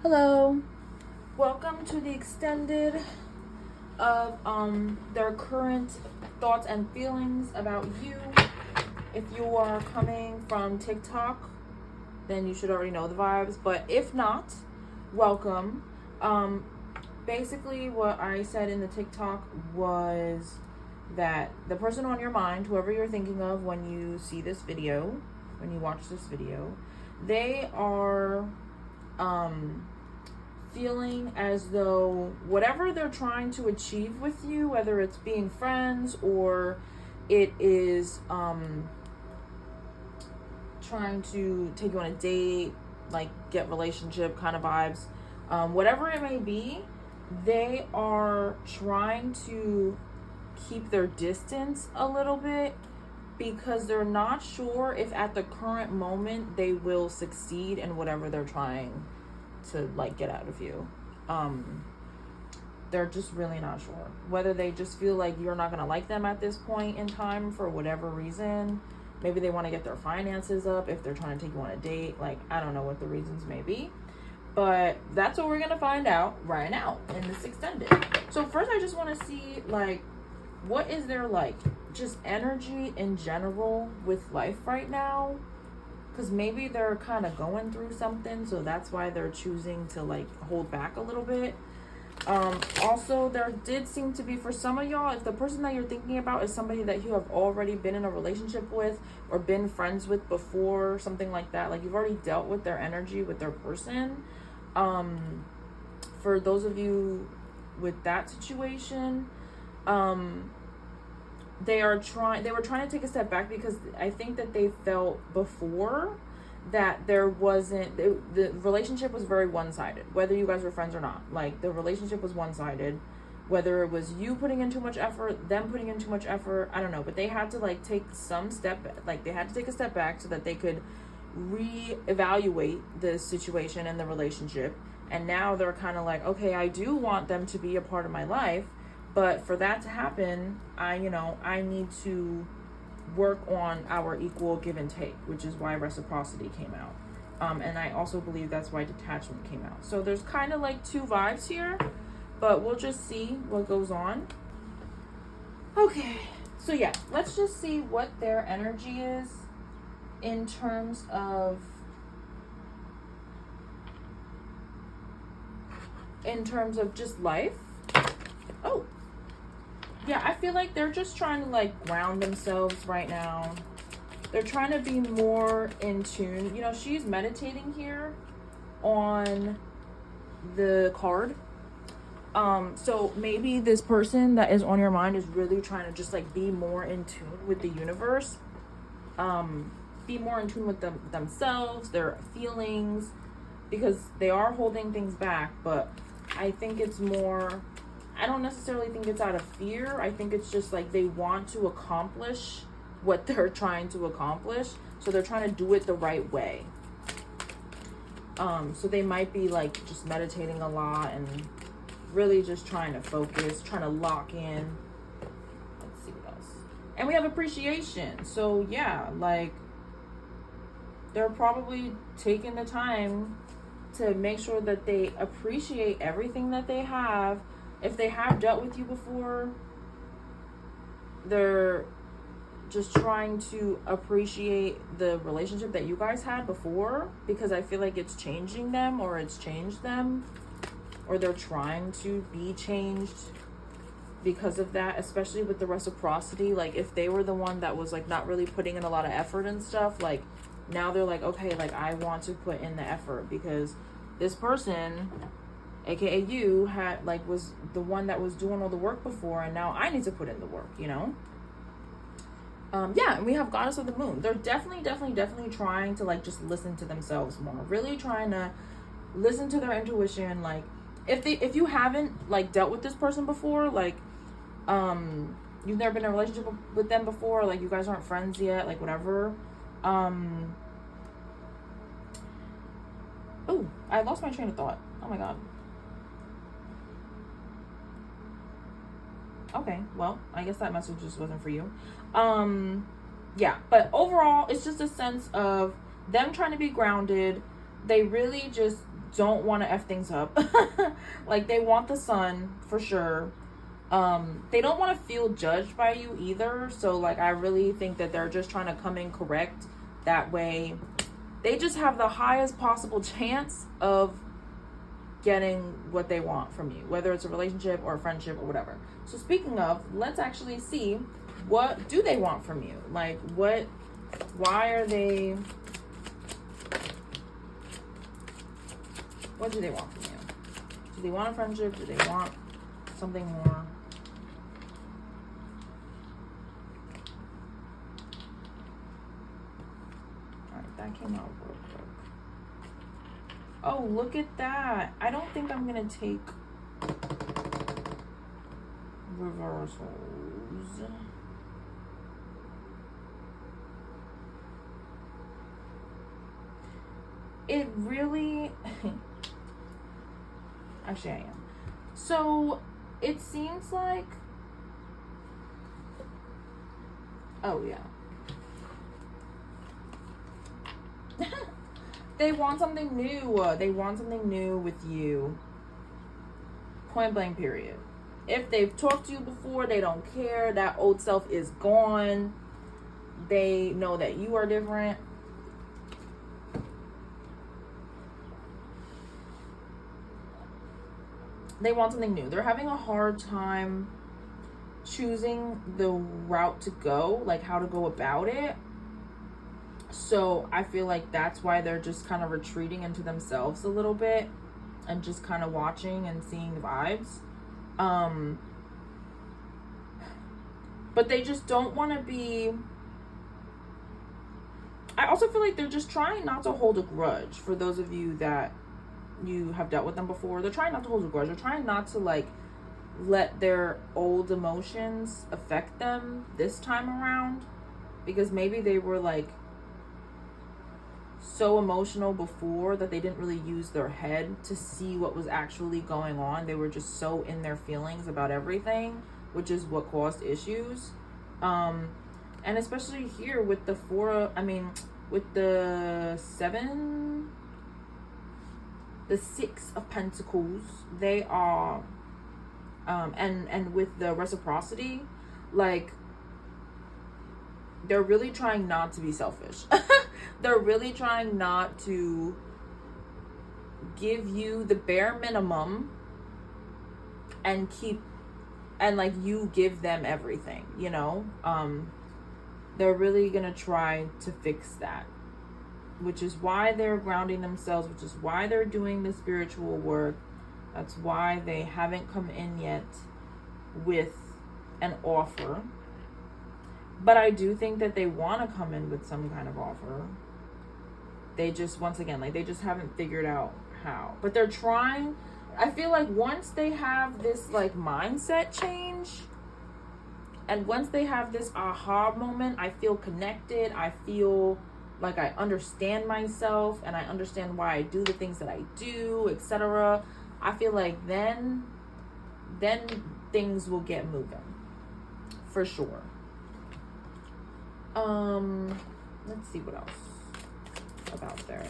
Hello. Welcome to the extended of their current thoughts and feelings about you. If you are coming from TikTok, then you should already know the vibes, but if not, welcome. Basically what I said in the TikTok was that the person on your mind, whoever you're thinking of when you see this video, when you watch this video, they are feeling as though whatever they're trying to achieve with you, whether it's being friends or it is trying to take you on a date, like get relationship kind of vibes, whatever it may be, they are trying to keep their distance a little bit because they're not sure if at the current moment they will succeed in whatever they're trying to like get out of you. They're just really not sure whether they just feel like you're not gonna like them at this point in time for whatever reason. Maybe they want to get their finances up if they're trying to take you on a date. Like, I don't know what the reasons may be, but that's what we're gonna find out right now in this extended. So first I just want to see, like, what is their like just energy in general with life right now, because maybe they're kind of going through something, so that's why they're choosing to like hold back a little bit. Also, there did seem to be, for some of y'all, if the person that you're thinking about is somebody that you have already been in a relationship with or been friends with before, something like that, like you've already dealt with their energy, with their person. For those of you with that situation, they were trying to take a step back because I think that they felt before that there wasn't, the relationship was very one-sided, whether you guys were friends or not. Like, the relationship was one-sided, whether it was you putting in too much effort, them putting in too much effort, I don't know, but they had to like take they had to take a step back so that they could reevaluate the situation and the relationship. And now they're kind of like, okay, I do want them to be a part of my life, but for that to happen, I need to work on our equal give and take, which is why reciprocity came out. And I also believe that's why detachment came out. So there's kind of like two vibes here, but we'll just see what goes on. Okay, so yeah, let's just see what their energy is in terms of just life. Oh, yeah, I feel like they're just trying to like ground themselves right now. They're trying to be more in tune. You know, she's meditating here on the card. So maybe this person that is on your mind is really trying to just like be more in tune with the universe. Be more in tune with themselves, their feelings, because they are holding things back, but I think it's more, I don't necessarily think it's out of fear. I think it's just like they want to accomplish what they're trying to accomplish. So they're trying to do it the right way. So they might be like just meditating a lot and really just trying to focus, trying to lock in. Let's see what else. And we have appreciation. So yeah, like they're probably taking the time to make sure that they appreciate everything that they have. If they have dealt with you before, they're just trying to appreciate the relationship that you guys had before, because I feel like it's changing them, or it's changed them, or they're trying to be changed because of that, especially with the reciprocity. Like, if they were the one that was like not really putting in a lot of effort and stuff, like now they're like, okay, like I want to put in the effort because this person, aka you, had like was the one that was doing all the work before, and now I need to put in the work, you know. Yeah, and we have Goddess of the Moon. They're definitely trying to like just listen to themselves more, really trying to listen to their intuition. Like, if you haven't like dealt with this person before, like you've never been in a relationship with them before, like you guys aren't friends yet, like whatever. Oh, I lost my train of thought. Oh my god. Okay, well, I guess that message just wasn't for you. Yeah, but overall, it's just a sense of them trying to be grounded. They really just don't want to F things up. Like, they want the sun for sure. They don't want to feel judged by you either. So, like, I really think that they're just trying to come in correct. That way, they just have the highest possible chance of getting what they want from you, whether it's a relationship or a friendship or whatever. So speaking of, let's actually see, what do they want from you? Like, why are they, what do they want from you? Do they want a friendship? Do they want something more? Alright, that came out real quick. Oh, look at that. I don't think I'm going to take reversals. It really... Actually, I am. So, it seems like... Oh, yeah. They want something new. They want something new with you. Point blank, period. If they've talked to you before, they don't care. That old self is gone. They know that you are different. They want something new. They're having a hard time choosing the route to go, like how to go about it. So I feel like that's why they're just kind of retreating into themselves a little bit and just kind of watching and seeing the vibes. But they just don't want to be... I also feel like they're just trying not to hold a grudge. For those of you that you have dealt with them before, they're trying not to hold a grudge. They're trying not to, like, let their old emotions affect them this time around. Because maybe they were, like, so emotional before that they didn't really use their head to see what was actually going on. They were just so in their feelings about everything, which is what caused issues. And especially here with the with the 6 of Pentacles, they are, and with the reciprocity, like, they're really trying not to be selfish. They're really trying not to give you the bare minimum and like, you give them everything, you know? They're really gonna try to fix that, which is why they're grounding themselves, which is why they're doing the spiritual work. That's why they haven't come in yet with an offer. But I do think that they want to come in with some kind of offer. They just, once again, like, they just haven't figured out how. But they're trying. I feel like once they have this, like, mindset change, and once they have this aha moment, I feel connected. I feel like I understand myself, and I understand why I do the things that I do, etc. I feel like then things will get moving. For sure. Let's see what else about their,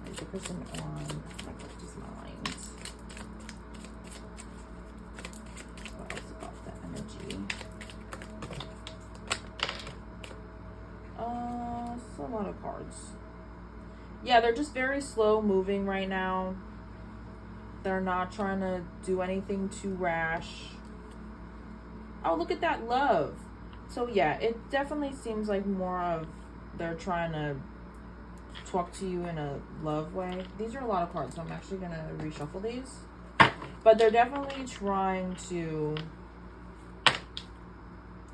like, the person on my person's mind. What else about the energy? It's a lot of cards. Yeah, they're just very slow moving right now. They're not trying to do anything too rash. Oh, look at that, love. So yeah, it definitely seems like more of they're trying to talk to you in a love way. These are a lot of cards, so I'm actually going to reshuffle these. But they're definitely trying to...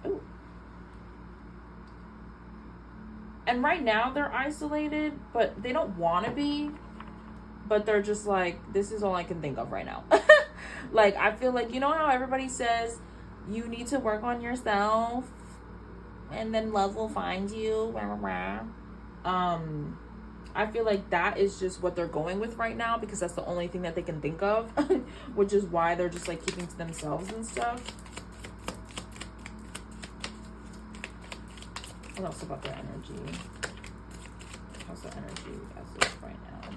Ooh. And right now they're isolated, but they don't want to be. But they're just like, this is all I can think of right now. Like, I feel like, you know how everybody says you need to work on yourself and then love will find you, rah, rah, rah. I feel like that is just what they're going with right now, because that's the only thing that they can think of. Which is why they're just, like, keeping to themselves and stuff. What else about their energy? How's their energy as of right now?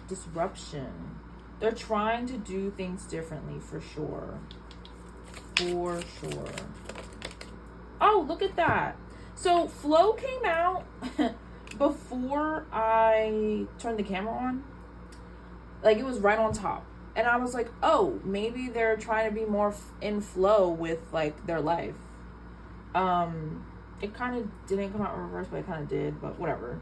disruption. They're trying to do things differently for sure. For sure. Oh, look at that. So flow came out before I turned the camera on. Like, it was right on top. And I was like, oh, maybe they're trying to be more in flow with, like, their life. It kind of didn't come out in reverse, but it kind of did. But whatever.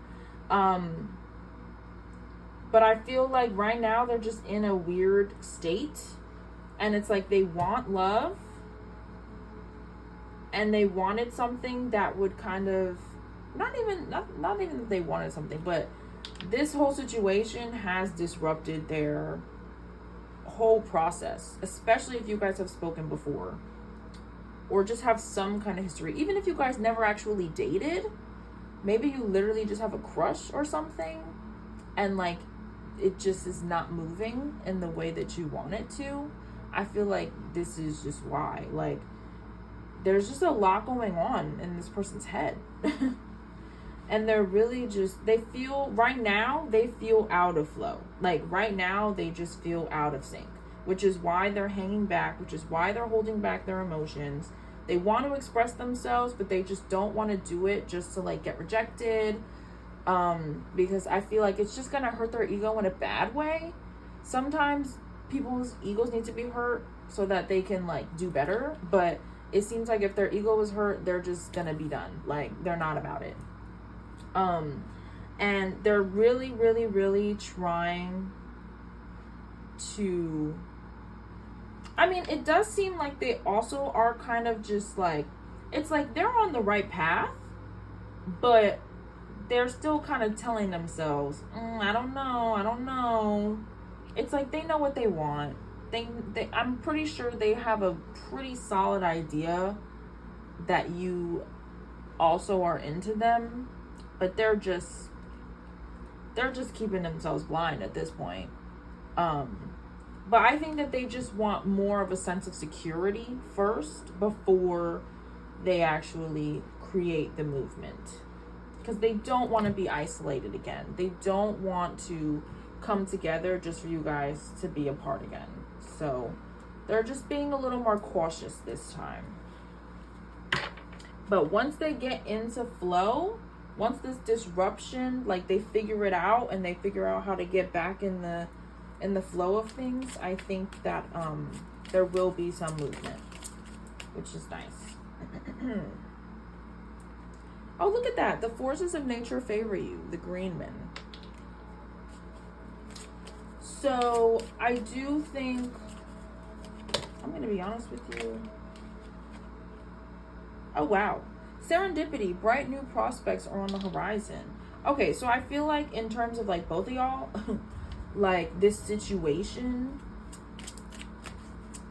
But I feel like right now they're just in a weird state. And it's like they want love. And they wanted something that would kind of... Not even that they wanted something, but this whole situation has disrupted their whole process. Especially if you guys have spoken before. Or just have some kind of history. Even if you guys never actually dated. Maybe you literally just have a crush or something. And like... it just is not moving in the way that you want it to. I feel like this is just why. Like, there's just a lot going on in this person's head. And they're really just, they feel, right now, they feel out of flow. Like, right now, they just feel out of sync. Which is why they're hanging back, which is why they're holding back their emotions. They want to express themselves, but they just don't want to do it just to, like, get rejected. Because I feel like it's just gonna hurt their ego in a bad way. Sometimes people's egos need to be hurt so that they can, like, do better. But it seems like if their ego is hurt, they're just gonna be done. Like, they're not about it. And they're really, really, really trying to... I mean, it does seem like they also are kind of just, like... It's like they're on the right path, but... they're still kind of telling themselves, I don't know. It's like they know what they want. I'm pretty sure they have a pretty solid idea that you also are into them, but they're just keeping themselves blind at this point. But I think that they just want more of a sense of security first before they actually create the movement. Because they don't want to be isolated again. They don't want to come together just for you guys to be apart again. So they're just being a little more cautious this time. But once they get into flow, once this disruption, like, they figure it out and they figure out how to get back in the flow of things, I think that there will be some movement, which is nice. Oh, look at that. The forces of nature favor you. The green men. So, I do think... I'm going to be honest with you. Oh, wow. Serendipity. Bright new prospects are on the horizon. Okay, so I feel like in terms of, like, both of y'all, like, this situation...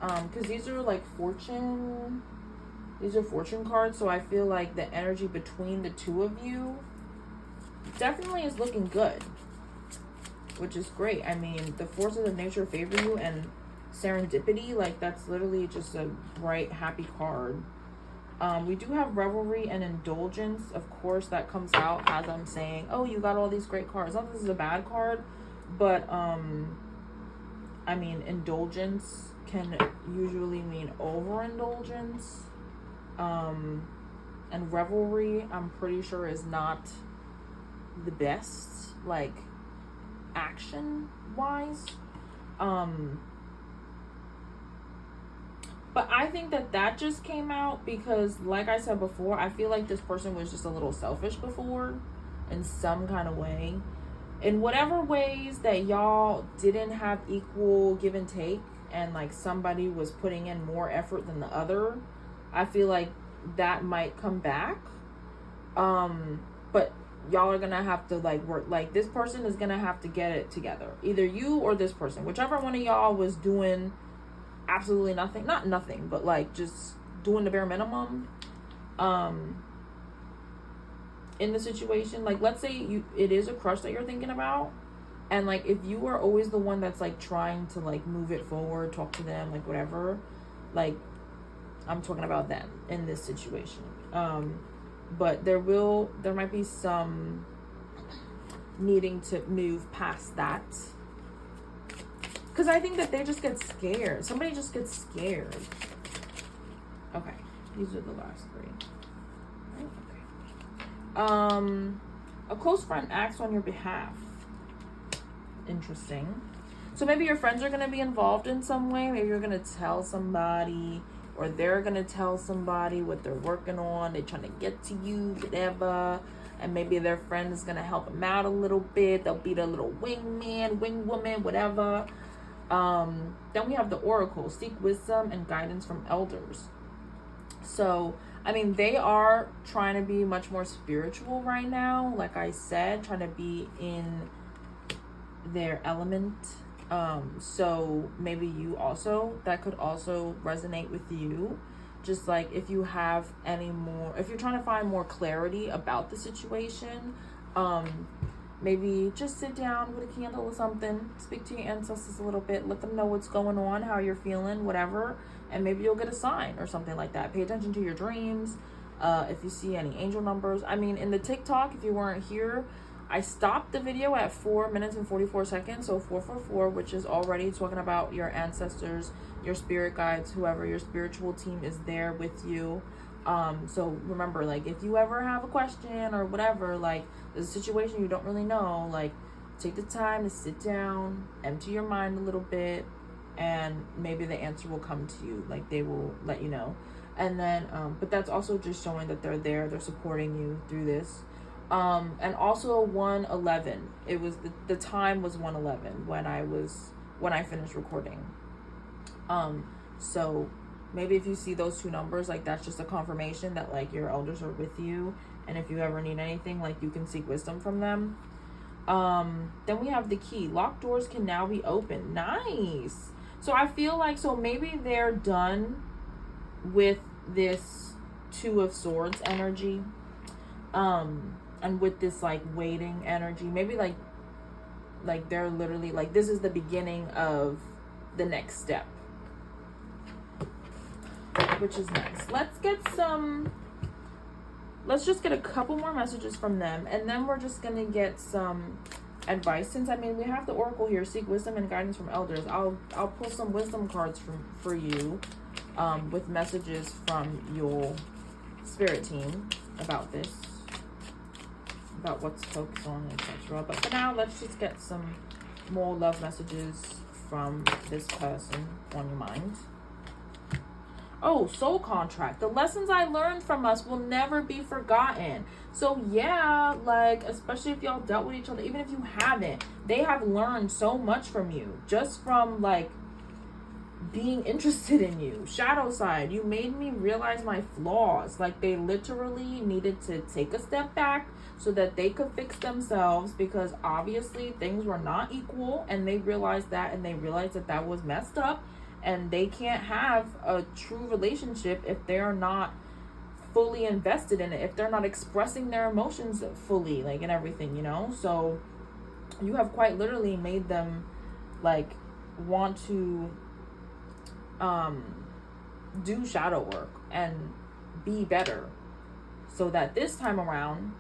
because these are, like, fortune... These are fortune cards, so I feel like the energy between the two of you definitely is looking good, which is great. I mean, the forces of nature favor you, and serendipity, like, that's literally just a bright, happy card. We do have revelry and indulgence. Of course, that comes out as I'm saying, oh, you got all these great cards. Not that this is a bad card, but, I mean, indulgence can usually mean overindulgence. And revelry, I'm pretty sure, is not the best, like, action wise. But I think that just came out because, like I said before, I feel like this person was just a little selfish before in some kind of way. In whatever ways that y'all didn't have equal give and take, and, like, somebody was putting in more effort than the other, I feel like that might come back. But y'all are gonna have to, like, work. Like, this person is gonna have to get it together. Either you or this person. Whichever one of y'all was doing absolutely nothing. Not nothing, but, like, just doing the bare minimum. In the situation. Like, let's say it is a crush that you're thinking about. And, like, if you are always the one that's, like, trying to, like, move it forward, talk to them, like, whatever. Like, I'm talking about them in this situation. But there might be some needing to move past that Because I think that they just get scared. Somebody just gets scared. Okay. These are the last 3. Okay. A close friend acts on your behalf. Interesting. So maybe your friends are going to be involved in some way. Maybe you're going to tell somebody, or they're going to tell somebody what they're working on. They're trying to get to you, whatever. And maybe their friend is going to help them out a little bit. They'll be the little wingman, wingwoman, whatever. Then we have the oracle. Seek wisdom and guidance from elders. So, I mean, they are trying to be much more spiritual right now. Like I said, trying to be in their element. So maybe you also, that could also resonate with you. Just like if you have any more, if you're trying to find more clarity about the situation, maybe just sit down with a candle or something, speak to your ancestors a little bit, let them know what's going on, how you're feeling, whatever, and maybe you'll get a sign or something like that. Pay attention to your dreams. If you see any angel numbers. I mean, in the TikTok, if you weren't here, I stopped the video at 4 minutes and 44 seconds. So 444, which is already talking about your ancestors, your spirit guides, whoever your spiritual team is there with you. So remember, like, if you ever have a question or whatever, like there's a situation you don't really know, like take the time to sit down, empty your mind a little bit, and maybe the answer will come to you. Like they will let you know. And then, but that's also just showing that they're there, they're supporting you through this. And also 1:11. It was the time was 1:11 when I finished recording. So maybe if you see those 2 numbers, like that's just a confirmation that like your elders are with you, and if you ever need anything, like you can seek wisdom from them. Then we have the key. Locked doors can now be opened. Nice. So I feel like, so maybe they're done with this 2 of Swords energy. And with this like waiting energy, maybe like they're literally like, this is the beginning of the next step, which is nice. Let's just get a couple more messages from them, and then we're just gonna get some advice. Since I mean we have the oracle here, seek wisdom and guidance from elders. I'll pull some wisdom cards for you, with messages from your spirit team about this, about what's focused on, etc. But for now, let's just get some more love messages from this person on your mind. Oh, soul contract. The lessons I learned from us will never be forgotten. So yeah, like, especially if y'all dealt with each other, even if you haven't, they have learned so much from you, just from like being interested in you. Shadow side, you made me realize my flaws. Like they literally needed to take a step back so that they could fix themselves, because obviously things were not equal, and they realized that, and they realized that that was messed up, and they can't have a true relationship if they're not fully invested in it, if they're not expressing their emotions fully, like, and everything, you know. So you have quite literally made them like want to do shadow work and be better, so that this time around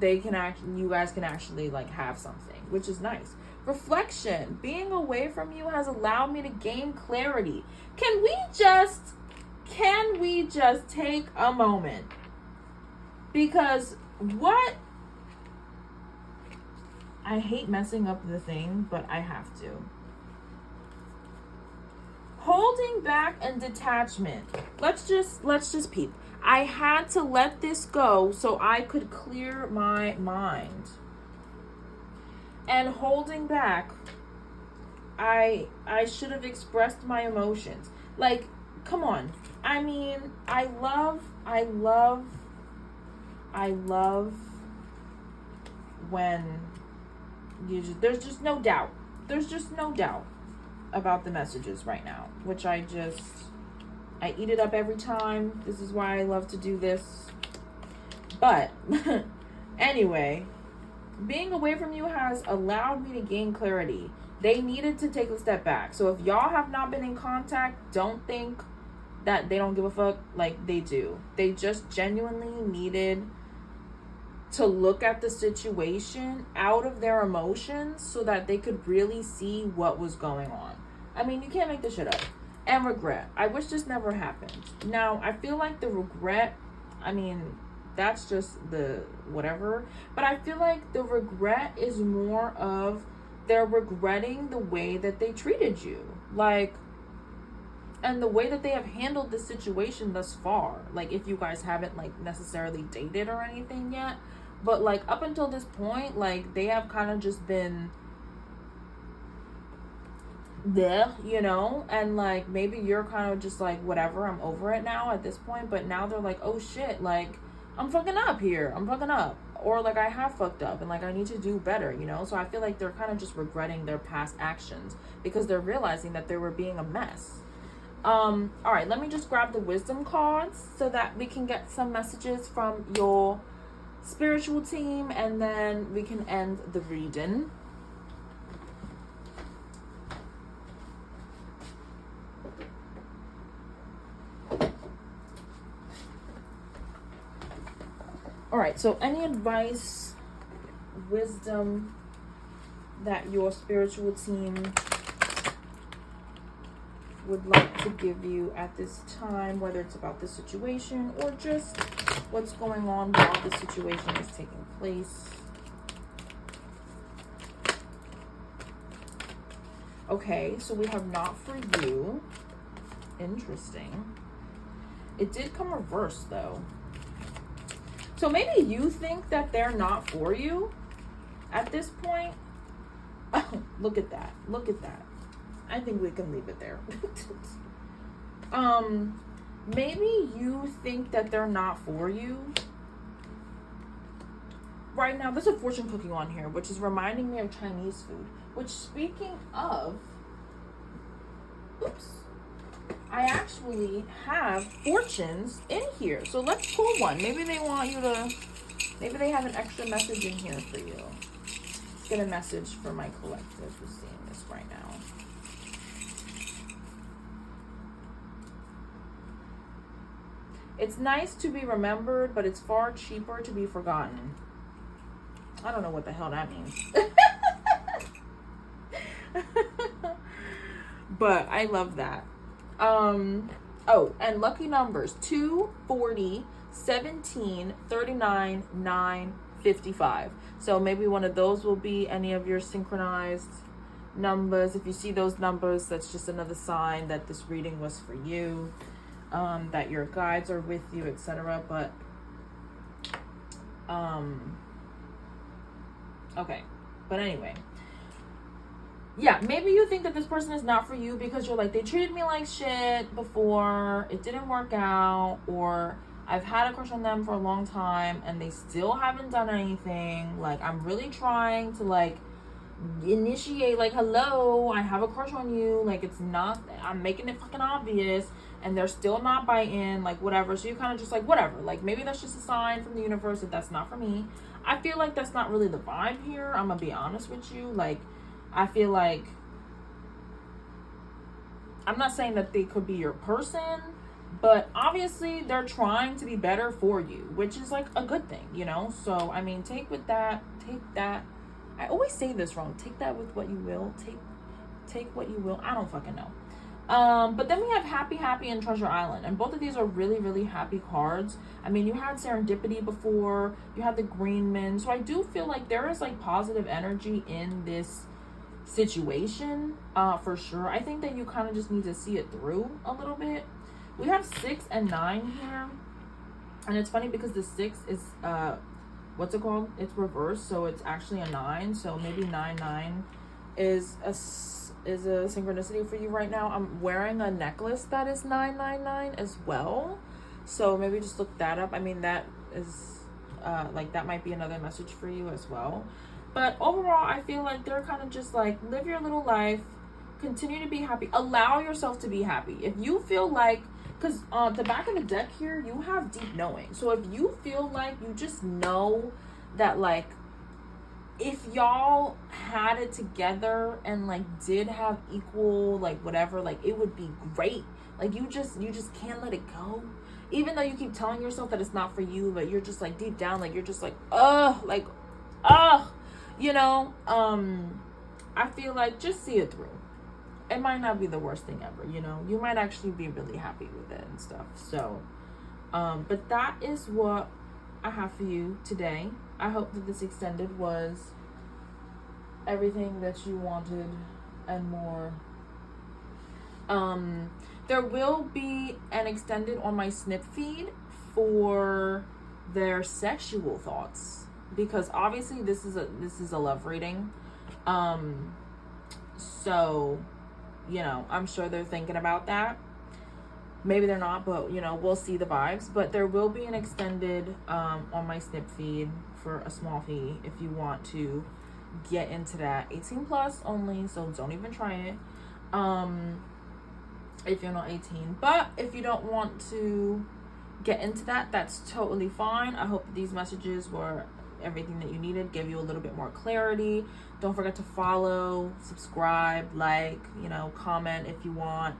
you guys can actually like have something, which is nice. Reflection. Being away from you has allowed me to gain clarity. Can we just take a moment? Because I hate messing up the thing, but I have to. Holding back and detachment. Let's just peep. I had to let this go so I could clear my mind. And holding back, I should have expressed my emotions. Like, come on. I mean, I love when there's just no doubt. There's just no doubt about the messages right now, which I eat it up every time. This is why I love to do this. But anyway, being away from you has allowed me to gain clarity. They needed to take a step back. So if y'all have not been in contact, don't think that they don't give a fuck. Like, they do. They just genuinely needed to look at the situation out of their emotions so that they could really see what was going on. I mean, you can't make this shit up. And regret. I wish this never happened. Now, I feel like the regret, I mean, that's just the whatever. But I feel like the regret is more of they're regretting the way that they treated you. Like, and the way that they have handled the situation thus far. Like, if you guys haven't, like, necessarily dated or anything yet. But, like, up until this point, like, they have kind of just been there, you know, and like maybe you're kind of just like whatever, I'm over it now at this point, but now they're like, oh shit, like I'm fucking up here, I'm fucking up, or like I have fucked up and like I need to do better, you know. So I feel like they're kind of just regretting their past actions because they're realizing that they were being a mess. All right, let me just grab the wisdom cards so that we can get some messages from your spiritual team, and then we can end the reading. All right, so any advice, wisdom that your spiritual team would like to give you at this time, whether it's about the situation or just what's going on while the situation is taking place. Okay, so we have not for you. Interesting. It did come reversed though. So maybe you think that they're not for you at this point. Oh, look at that. Look at that. I think we can leave it there. Maybe you think that they're not for you. Right now, there's a fortune cookie on here, which is reminding me of Chinese food. Which, speaking of, oops, I actually have fortunes in here. So let's pull one. Maybe they want you to, maybe they have an extra message in here for you. Let's get a message for my collective who's seeing this right now. It's nice to be remembered, but it's far cheaper to be forgotten. I don't know what the hell that means. But I love that. Oh, and lucky numbers 2, 40, 17, 39, 9, 55. So maybe one of those will be any of your synchronized numbers. If you see those numbers, that's just another sign that this reading was for you, that your guides are with you, etc. But okay, but anyway, yeah, maybe you think that this person is not for you because you're like, they treated me like shit before, it didn't work out, or I've had a crush on them for a long time and they still haven't done anything. Like, I'm really trying to like initiate, like, hello, I have a crush on you, like, it's not, I'm making it fucking obvious, and they're still not biting, like, whatever. So you kind of just like, whatever, like, maybe that's just a sign from the universe that that's not for me. I feel like that's not really the vibe here, I'm gonna be honest with you. Like, I feel like, I'm not saying that they could be your person, but obviously they're trying to be better for you, which is like a good thing, you know. So I mean, take that. I always say this wrong. Take that with what you will. Take what you will. I don't fucking know. But then we have Happy, and Treasure Island. And both of these are really, really happy cards. I mean, you had Serendipity before. You had the Green Men. So I do feel like there is like positive energy in this situation, for sure. I think that you kind of just need to see it through a little bit. We have 6 and 9 here. And it's funny because the 6 is, what's it called? It's reversed. So it's actually a 9. So maybe 9 is a synchronicity for you right now. I'm wearing a necklace that is 999 as well, so maybe just look that up. I mean, that is like, that might be another message for you as well. But overall, I feel like they're kind of just like, live your little life, continue to be happy, allow yourself to be happy. If you feel like, because the back of the deck here, you have deep knowing. So if you feel like you just know that, like, if y'all had it together and like did have equal, like, whatever, like, it would be great. Like, you just can't let it go. even though you keep telling yourself that it's not for you, but you're just like deep down, like you're just like, you know, I feel like just see it through. It might not be the worst thing ever, you know. You might actually be really happy with it and stuff. So, but that is what I have for you today. I hope that this extended was everything that you wanted and more. There will be an extended on my snip feed for their sexual thoughts, because obviously this is a love reading. So, you know, I'm sure they're thinking about that. Maybe they're not, but you know, we'll see the vibes. But there will be an extended on my snip feed for a small fee if you want to get into that. 18 plus only, so don't even try it. If you're not 18. But if you don't want to get into that, that's totally fine. I hope that these messages were everything that you needed, give you a little bit more clarity. Don't forget to follow, subscribe, like, you know, comment if you want,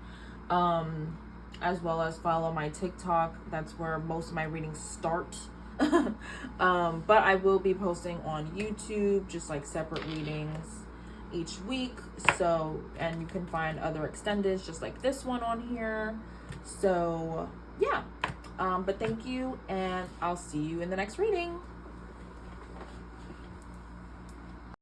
as well as follow my TikTok. That's where most of my readings start. But I will be posting on YouTube just like separate readings each week. So, and you can find other extendeds just like this one on here. So yeah, but thank you, and I'll see you in the next reading.